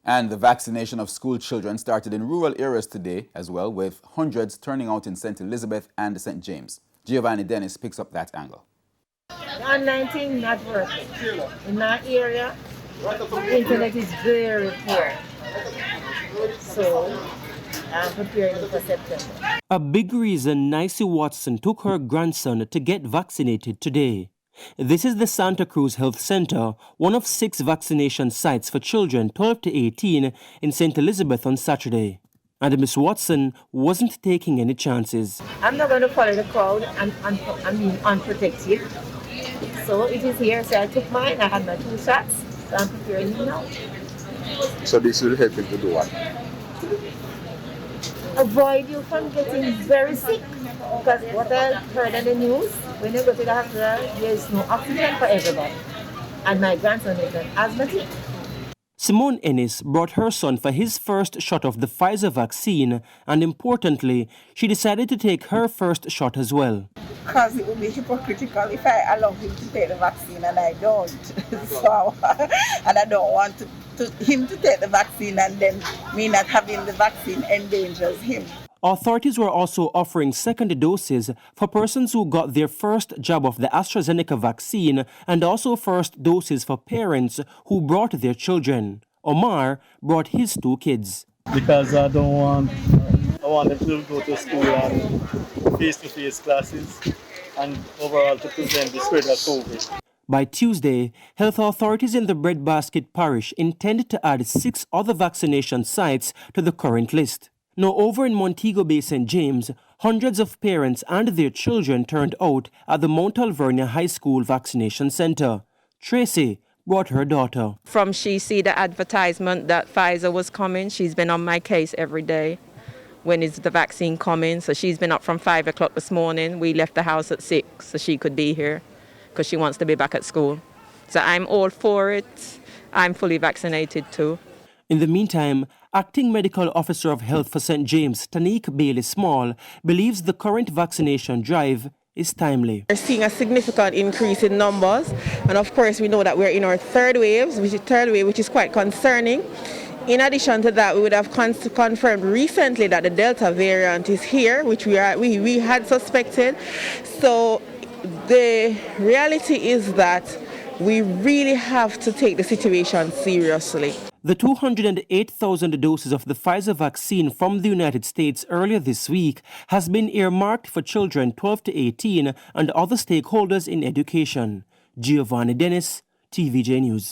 And the vaccination of school children started in rural areas today as well, with hundreds turning out in St. Elizabeth and St. James. Giovanni Dennis picks up that angle. The online thing not working. In my area, the internet is very poor. So I'm preparing for September. A big reason Nicey Watson took her grandson to get vaccinated today. This is the Santa Cruz Health Center, one of 6 vaccination sites for children 12 to 18 in St. Elizabeth on Saturday. And Miss Watson wasn't taking any chances. I'm not going to follow the crowd and being unprotected. So it is here, so I took mine, I had my 2 shots, so I'm preparing him now. So this will help him to do what? Avoid you from getting very sick. Because what I heard on the news, when you go to the hospital, there is no oxygen for everybody. And my grandson is an asthmatic. Simone Ennis brought her son for his first shot of the Pfizer vaccine, and importantly, she decided to take her first shot as well. Because it would be hypocritical if I allow him to take the vaccine and I don't. And I don't want him to take the vaccine and then me not having the vaccine endangers him. Authorities were also offering second doses for persons who got their first jab of the AstraZeneca vaccine, and also first doses for parents who brought their children. Omar brought his 2 kids. Because I want them to go to school and face-to-face classes and overall to prevent the spread of COVID. By Tuesday, health authorities in the Breadbasket parish intend to add 6 other vaccination sites to the current list. Now, over in Montego Bay, St. James, hundreds of parents and their children turned out at the Mount Alvernia High School Vaccination Center. Tracy brought her daughter. From she see the advertisement that Pfizer was coming, she's been on my case every day. When is the vaccine coming? So she's been up from 5 o'clock this morning. We left the house at 6 so she could be here because she wants to be back at school. So I'm all for it. I'm fully vaccinated too. In the meantime, Acting Medical Officer of Health for St. James, Tanique Bailey-Small, believes the current vaccination drive is timely. We're seeing a significant increase in numbers, and of course we know that we're in our third wave, which is quite concerning. In addition to that, we would have confirmed recently that the Delta variant is here, which we had suspected. So the reality is that we really have to take the situation seriously. The 208,000 doses of the Pfizer vaccine from the United States earlier this week has been earmarked for children 12 to 18 and other stakeholders in education. Giovanni Dennis, TVJ News.